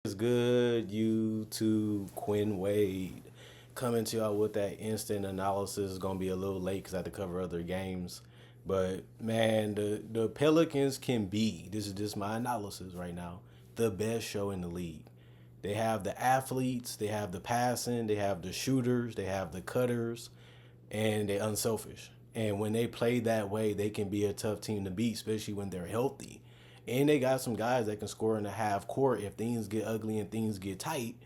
It's good, YouTube, Quinn Wade. Coming to y'all with that instant analysis. Is gonna be a little late because I had to cover other games. But man, the Pelicans can be, this is just my analysis right now, the best show in the league. They have the athletes, they have the passing, they have the shooters, they have the cutters, and they're unselfish. And when they play that way, they can be a tough team to beat, especially when they're healthy. And they got some guys that can score in the half court if things get ugly and things get tight.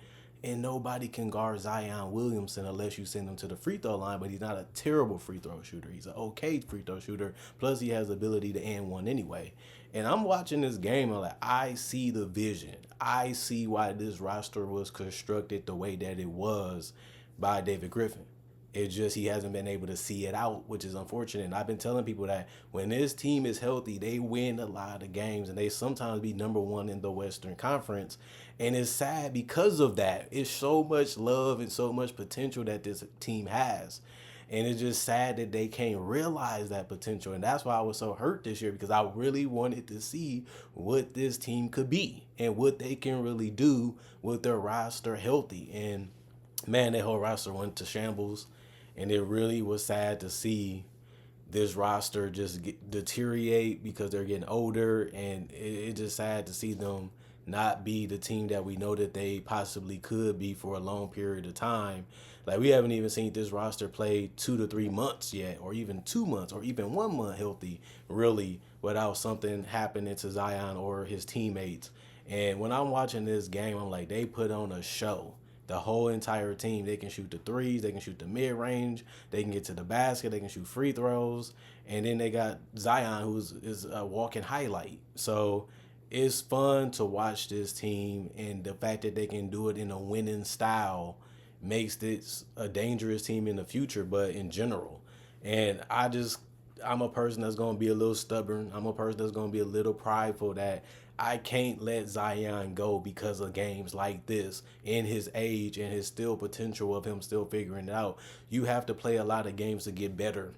And nobody can guard Zion Williamson unless you send him to the free throw line. But he's not a terrible free throw shooter. He's an okay free throw shooter. Plus, he has the ability to end one anyway. And I'm watching this game and like, I see the vision. I see why this roster was constructed the way that it was by David Griffin. It's just he hasn't been able to see it out, which is unfortunate. And I've been telling people that when this team is healthy, they win a lot of games and they sometimes be number one in the Western Conference. And it's sad because of that. It's so much love and so much potential that this team has. And it's just sad that they can't realize that potential. And that's why I was so hurt this year because I really wanted to see what this team could be and what they can really do with their roster healthy. And man, that whole roster went to shambles, and it really was sad to see this roster just deteriorate because they're getting older, and it's just sad to see them not be the team that we know that they possibly could be for a long period of time. Like we haven't even seen this roster play 2 to 3 months yet, or even 2 months, or even 1 month healthy, really, without something happening to Zion or his teammates. And when I'm watching this game, I'm like, they put on a show. The whole entire team, they can shoot the threes, they can shoot the mid range, they can get to the basket, they can shoot free throws, and then they got Zion, who's is a walking highlight. So it's fun to watch this team, and the fact that they can do it in a winning style makes this a dangerous team in the future, but in general. And I'm a person that's going to be a little stubborn. I'm a person that's going to be a little prideful that I can't let Zion go because of games like this in his age and his still potential of him still figuring it out. You have to play a lot of games to get better.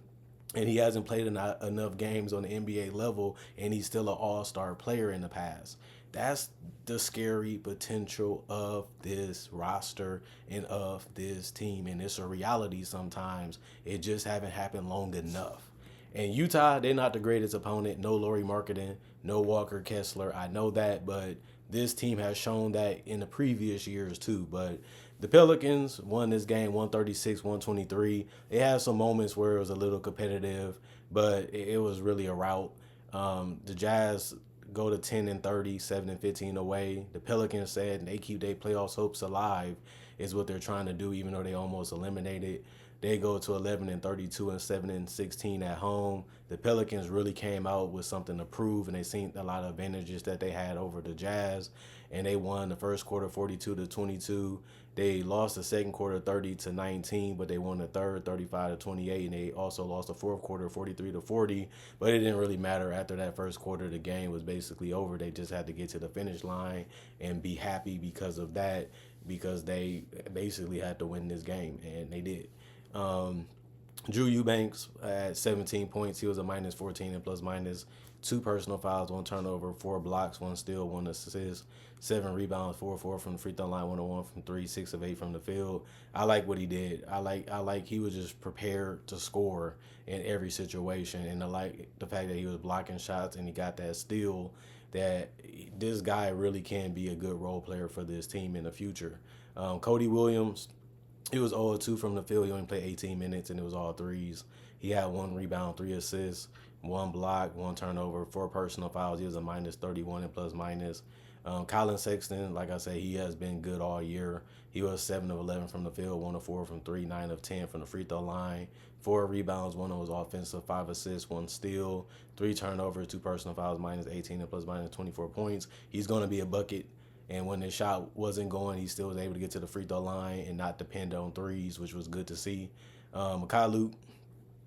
And he hasn't played enough games on the NBA level, and he's still an all-star player in the past. That's the scary potential of this roster and of this team. And it's a reality sometimes. It just haven't happened long enough. And Utah, they're not the greatest opponent. No Laurie Marketing, no Walker Kessler. I know that, but this team has shown that in the previous years too. But the Pelicans won this game 136, 123. It had some moments where it was a little competitive, but it was really a rout. The Jazz go to 10 and 30, 7 and 15 away. The Pelicans said they keep their playoffs hopes alive is what they're trying to do, even though they almost eliminated. They go to 11 and 32 and 7 and 16 at home. The Pelicans really came out with something to prove, and they seen a lot of advantages that they had over the Jazz, and they won the first quarter 42 to 22. They lost the second quarter 30 to 19, but they won the third 35 to 28, and they also lost the fourth quarter 43 to 40. But it didn't really matter after that first quarter. The game was basically over. They just had to get to the finish line and be happy because of that, because they basically had to win this game, and they did. Um, Drew Eubanks at 17 points. He was a minus 14 and plus minus. Two personal fouls, one turnover, 4 blocks, one steal, one assist, 7 rebounds, 4 from the free throw line, 101 from three, 6 of 8 from the field. I like what he did. I like he was just prepared to score in every situation, and I like the fact that he was blocking shots and he got that steal. That this guy really can be a good role player for this team in the future. Cody Williams, he was 0-2 from the field. He only played 18 minutes, and it was all threes. He had 1 rebound, 3 assists, 1 block, 1 turnover, 4 personal fouls. He was a minus 31 and plus minus. Colin Sexton, like I said, he has been good all year. He was 7 of 11 from the field, 1 of 4 from three, 9 of 10 from the free throw line, 4 rebounds, 1 was offensive, 5 assists, 1 steal, 3 turnovers, 2 personal fouls, minus 18 and plus minus 24 points. He's going to be a bucket. And when the shot wasn't going, he still was able to get to the free throw line and not depend on threes, which was good to see. Kai Luke,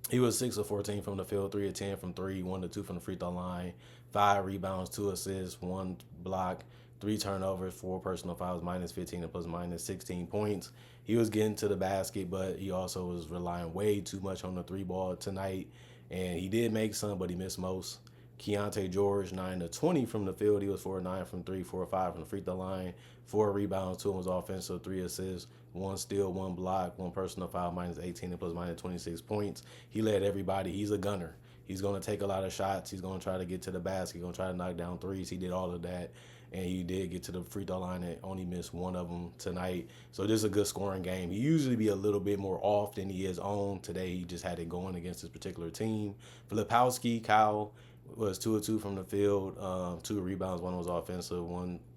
he was 6 of 14 from the field, 3 of 10 from three, 1 to 2 from the free throw line, 5 rebounds, 2 assists, 1 block, 3 turnovers, 4 personal fouls, minus 15 and plus minus 16 points. He was getting to the basket, but he also was relying way too much on the three ball tonight. And he did make some, but he missed most. Keontae George, 9 to 20 from the field. He was 4 of 9 from 3, 4 of 5 from the free throw line, 4 rebounds, 2 was offensive, 3 assists, 1 steal, 1 block, 1 personal foul, minus 18 and plus minus 26 points. He led everybody. He's a gunner. He's going to take a lot of shots. He's going to try to get to the basket. He's going to try to knock down threes. He did all of that. And he did get to the free throw line and only missed one of them tonight. So this is a good scoring game. He usually be a little bit more off than he is on. Today he just had it going against this particular team. Filipowski, Kyle, was 2 of 2 from the field, 2 rebounds, 1 was offensive,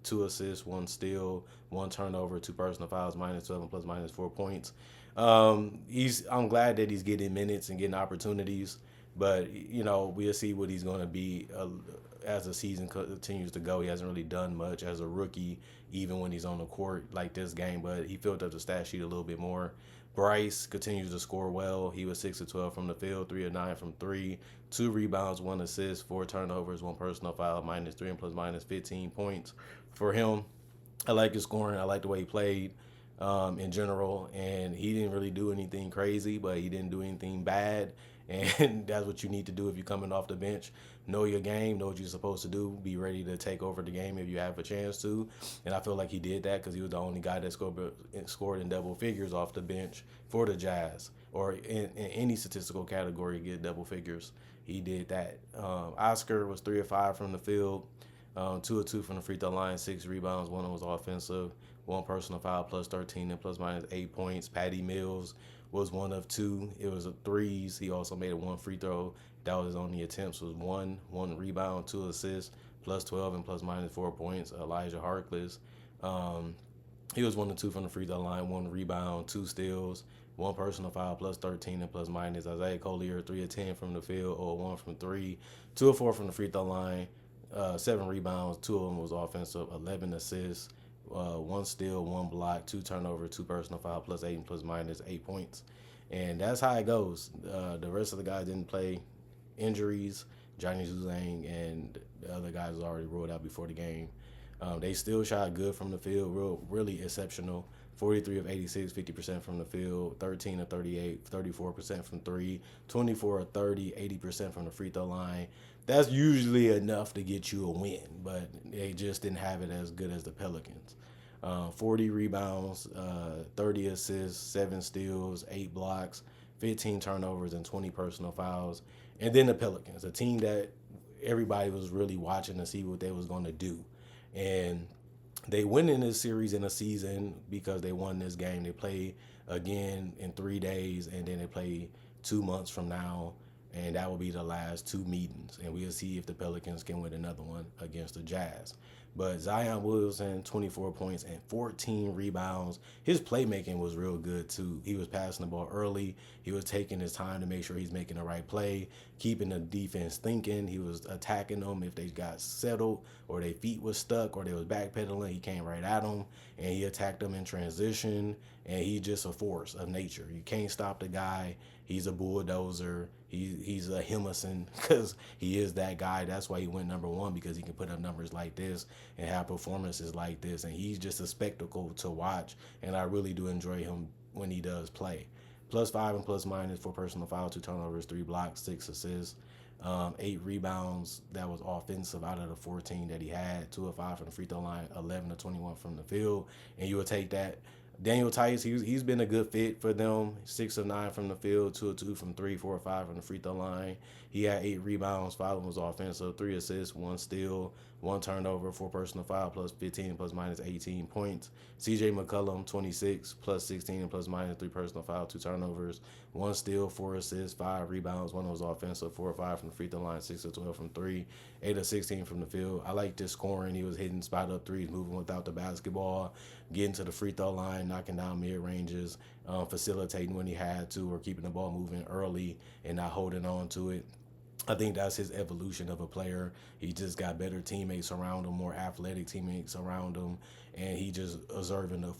2 assists, 1 steal, 1 turnover, 2 personal fouls, minus 12 and plus minus 4 points. I'm glad that he's getting minutes and getting opportunities, but we'll see what he's going to be as the season continues to go. He hasn't really done much as a rookie, even when he's on the court like this game, but he filled up the stat sheet a little bit more. Bryce continues to score well. He was 6 of 12 from the field, 3 of 9 from 3, 2 rebounds, 1 assist, 4 turnovers, 1 personal foul, minus 3 and plus minus 15 points for him. I like his scoring. I like the way he played in general, and he didn't really do anything crazy, but he didn't do anything bad, and that's what you need to do if you're coming off the bench. Know your game, know what you're supposed to do, be ready to take over the game if you have a chance to, and I feel like he did that because he was the only guy that scored in double figures off the bench for the Jazz, or in any statistical category get double figures. He did that. Oscar was 3 of 5 from the field, 2 of 2 from the free throw line, 6 rebounds, 1 was offensive, 1 personal foul, plus 13 and plus minus 8 points. Patty Mills was 1 of 2. It was a threes. He also made 1 free throw. That was his only attempts. Was 1 rebound, 2 assists, plus 12 and plus minus 4 points. Elijah Harkless, he was 1 of 2 from the free throw line, 1 rebound, 2 steals, 1 personal foul, plus 13 and plus minus. Isaiah Collier, 3 of 10 from the field, or 1 from 3, 2 of 4 from the free throw line, 7 rebounds, 2 of them was offensive, 11 assists, 1 steal, 1 block, 2 turnovers, 2 personal foul, plus 8 and plus minus 8 points. And that's how it goes. The rest of the guys didn't play. Injuries, Johnny Zuzang and the other guys was already ruled out before the game. They still shot good from the field, really exceptional. 43 of 86, 50% from the field, 13 of 38, 34% from 3, 24 of 30, 80% from the free throw line. That's usually enough to get you a win, but they just didn't have it as good as the Pelicans. 40 rebounds, 30 assists, 7 steals, 8 blocks, 15 turnovers, and 20 personal fouls. And then the Pelicans, a team that everybody was really watching to see what they was going to do. And they win in this series in a season because they won this game. They play again in 3 days, and then they play 2 months from now, and that will be the last 2 meetings. And we'll see if the Pelicans can win another one against the Jazz. But Zion Williamson, 24 points and 14 rebounds. His playmaking was real good, too. He was passing the ball early. He was taking his time to make sure he's making the right play, keeping the defense thinking. He was attacking them if they got settled or their feet was stuck or they was backpedaling. He came right at them, and he attacked them in transition, and he's just a force of nature. You can't stop the guy. He's a bulldozer. He's a Himmerson because he is that guy. That's why he went number 1, because he can put up numbers like this and have performances like this. And he's just a spectacle to watch. And I really do enjoy him when he does play. Plus 5 and plus minus for personal foul, 2 turnovers, 3 blocks, 6 assists, 8 rebounds. That was offensive out of the 14 that he had. 2 of 5 from the free throw line, 11 of 21 from the field. And you will take that. Daniel Tice, he's been a good fit for them. 6 of 9 from the field, 2 of 2 from 3, 4 of 5 from the free throw line. He had 8 rebounds, 5 of them was offensive, 3 assists, 1 steal, 1 turnover, 4 personal foul, plus 15, plus minus 18 points. CJ McCollum, 26, plus 16, and plus minus 3 personal foul, 2 turnovers, 1 steal, 4 assists, 5 rebounds, 1 was offensive, 4 of 5 from the free throw line, 6 of 12 from 3, 8 of 16 from the field. I like this scoring. He was hitting spot up threes, moving without the basketball, getting to the free throw line, knocking down mid ranges, facilitating when he had to, or keeping the ball moving early and not holding on to it. I think that's his evolution of a player. He just got better teammates around him, more athletic teammates around him, and he just observing the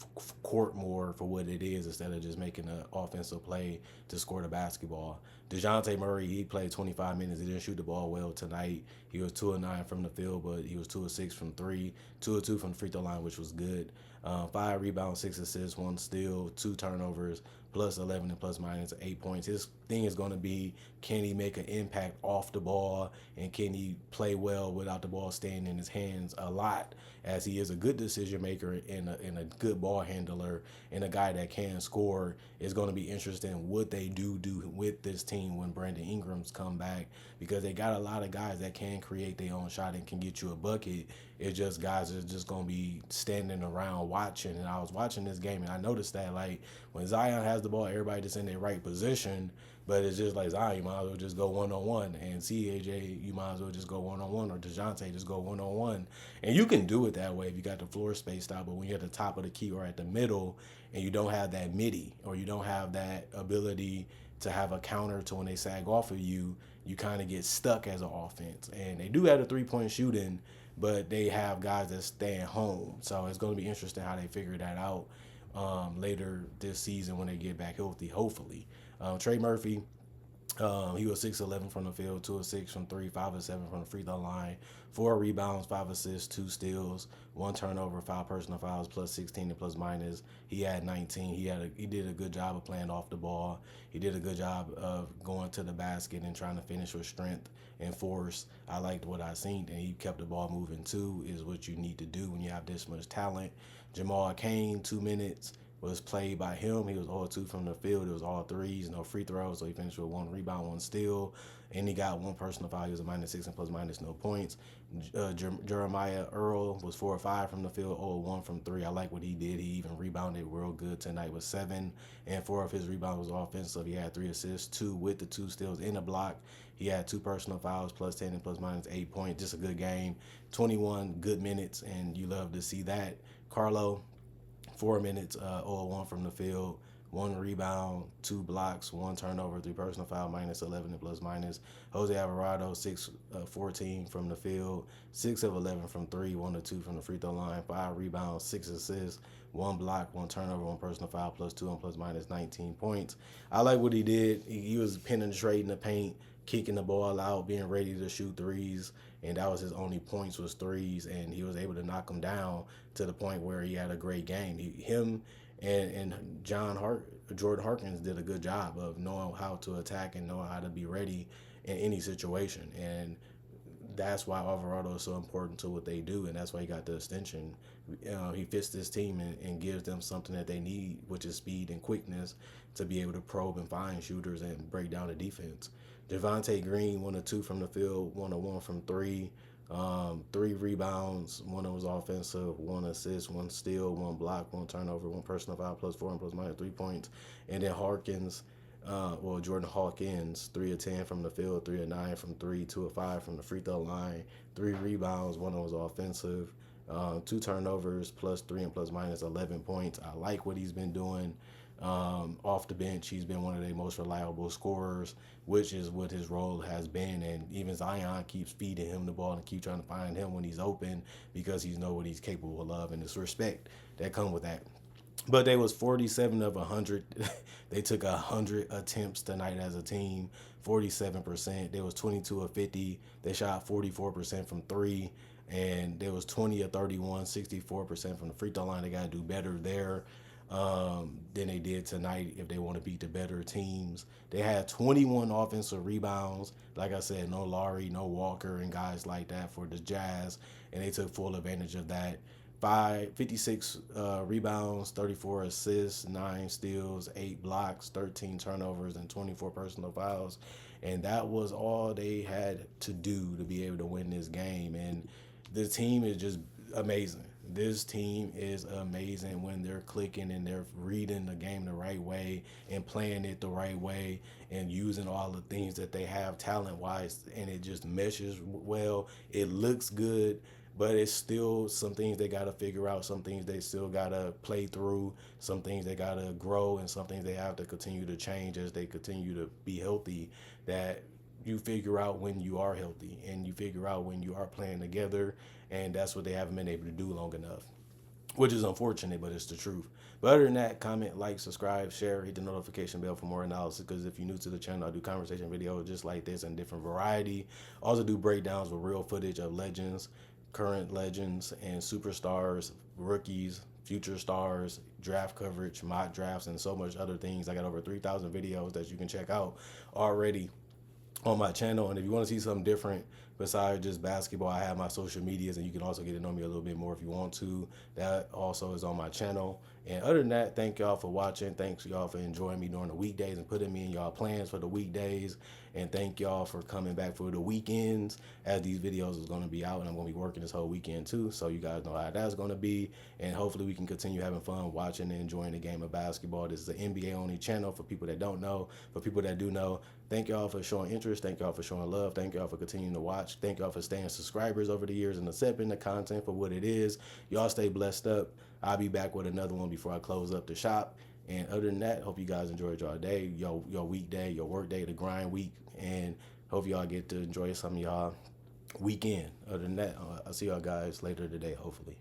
court more for what it is instead of just making an offensive play to score the basketball. DeJounte Murray, he played 25 minutes. He didn't shoot the ball well tonight. He was 2 of 9 from the field, but he was 2 of 6 from 3, 2 of 2 from the free throw line, which was good. 5 rebounds, 6 assists, 1 steal, 2 turnovers, plus 11 and plus minus 8 points. His thing is going to be, can he make an impact off the ball, and can he play well without the ball staying in his hands a lot, as he is a good decision maker and a good ball handler and a guy that can score. It's going to be interesting what they do with this team when Brandon Ingram's come back, because they got a lot of guys that can create their own shot and can get you a bucket. It's just guys that are just going to be standing around watching. And I was watching this game and I noticed that, like, when Zion has the ball, everybody just in their right position. But it's just like, Zion, you might as well just go one-on-one. And CAJ, you might as well just go one-on-one. Or DeJounte, just go one-on-one. And you can do it that way if you got the floor spaced out. But when you're at the top of the key or at the middle and you don't have that midi, or you don't have that ability to have a counter to when they sag off of you, you kind of get stuck as an offense. And they do have a three-point shooting, but they have guys that stay at home. So it's going to be interesting how they figure that out later this season when they get back healthy, hopefully. Trey Murphy, he was 6-11 from the field, 2 of 6 from 3, 5 of 7 from the free throw line, 4 rebounds, 5 assists, 2 steals, 1 turnover, 5 personal fouls, plus 16 and plus minus. He had 19. He did a good job of playing off the ball. He did a good job of going to the basket and trying to finish with strength and force. I liked what I seen, and he kept the ball moving too, is what you need to do when you have this much talent. Jamal Cain, 2 minutes, was played by him. He was all 2 from the field. It was all threes, no free throws. So he finished with 1 rebound, 1 steal, and he got 1 personal foul. He was a -6 and plus minus, no points. Jeremiah Earl was 4 or 5 from the field, 0 1 from 3. I like what he did. He even rebounded real good tonight with 7, and 4 of his rebounds was offensive. He had 3 assists, 2 with the 2 steals in the block. He had 2 personal fouls, plus 10 and plus minus 8 points. Just a good game. 21 good minutes, and you love to see that. Carlo, 4 minutes, 0-1 from the field, 1 rebound, 2 blocks, 1 turnover, 3 personal foul, -11 and plus minus. Jose Alvarado, 6-14 from the field, 6 of 11 from 3, 1 of 2 from the free throw line, 5 rebounds, 6 assists, 1 block, 1 turnover, 1 personal foul, plus 2 and plus minus 19 points. I like what he did. He was penetrating the paint, kicking the ball out, being ready to shoot threes, and that was his only points, was threes, and he was able to knock them down to the point where he had a great game. Him and Jordan Harkins did a good job of knowing how to attack and knowing how to be ready in any situation, and that's why Alvarado is so important to what they do, and that's why he got the extension. He fits this team and gives them something that they need, which is speed and quickness to be able to probe and find shooters and break down the defense. Javonte Green, 1 of 2 from the field, 1 of 1 from 3, 3 rebounds, 1 of was offensive, 1 assist, 1 steal, 1 block, 1 turnover, 1 personal foul, plus 4 and plus minus 3 points. And then Jordan Hawkins, 3 of 10 from the field, 3 of 9 from 3, 2 of 5 from the free throw line, 3 rebounds, 1 of was offensive, 2 turnovers, plus 3 and plus minus 11 points. I like what he's been doing. Off the bench, he's been one of their most reliable scorers, which is what his role has been. And even Zion keeps feeding him the ball and keep trying to find him when he's open, because he knows what he's capable of, and it's respect that come with that. But they was 47 of 100. They took 100 attempts tonight as a team, 47%. They was 22 of 50. They shot 44% from 3. And there was 20 of 31, 64% from the free throw line. They got to do better there than they did tonight if they want to beat the better teams. They had 21 offensive rebounds. Like I said, no Laurie, no Walker, and guys like that for the Jazz, and they took full advantage of that. 56 rebounds, 34 assists, 9 steals, 8 blocks, 13 turnovers, and 24 personal fouls. And that was all they had to do to be able to win this game. And the team is just amazing. This team is amazing when they're clicking and they're reading the game the right way and playing it the right way and using all the things that they have talent-wise, and it just meshes well. It looks good, but it's still some things they got to figure out, some things they still got to play through, some things they got to grow, and some things they have to continue to change as they continue to be healthy. That you figure out when you are healthy and you figure out when you are playing together, and that's what they haven't been able to do long enough, which is unfortunate, but it's the truth. But other than that, comment, like, subscribe, share, hit the notification bell for more analysis, because if you're new to the channel, I do conversation videos just like this in different variety. Also do breakdowns with real footage of legends, current legends, and superstars, rookies, future stars, draft coverage, mock drafts, and so much other things. I got over 3,000 videos that you can check out already on my channel. And if you want to see something different besides just basketball, I have my social medias, and you can also get to know me a little bit more if you want to. That also is on my channel. And other than that, thank y'all for watching. Thanks y'all for enjoying me during the weekdays and putting me in y'all plans for the weekdays. And thank y'all for coming back for the weekends, as these videos is going to be out, and I'm going to be working this whole weekend too, so you guys know how that's going to be. And hopefully we can continue having fun watching and enjoying the game of basketball. This is an NBA only channel for people that don't know. For people that do know, thank y'all for showing interest. Thank y'all for showing love. Thank y'all for continuing to watch. Thank y'all for staying subscribers over the years and accepting the content for what it is. Y'all stay blessed up. I'll be back with another one before I close up the shop. And other than that, hope you guys enjoyed y'all day, your weekday, your work day, the grind week, and hope y'all get to enjoy some of y'all weekend. Other than that, I'll see y'all guys later today, hopefully.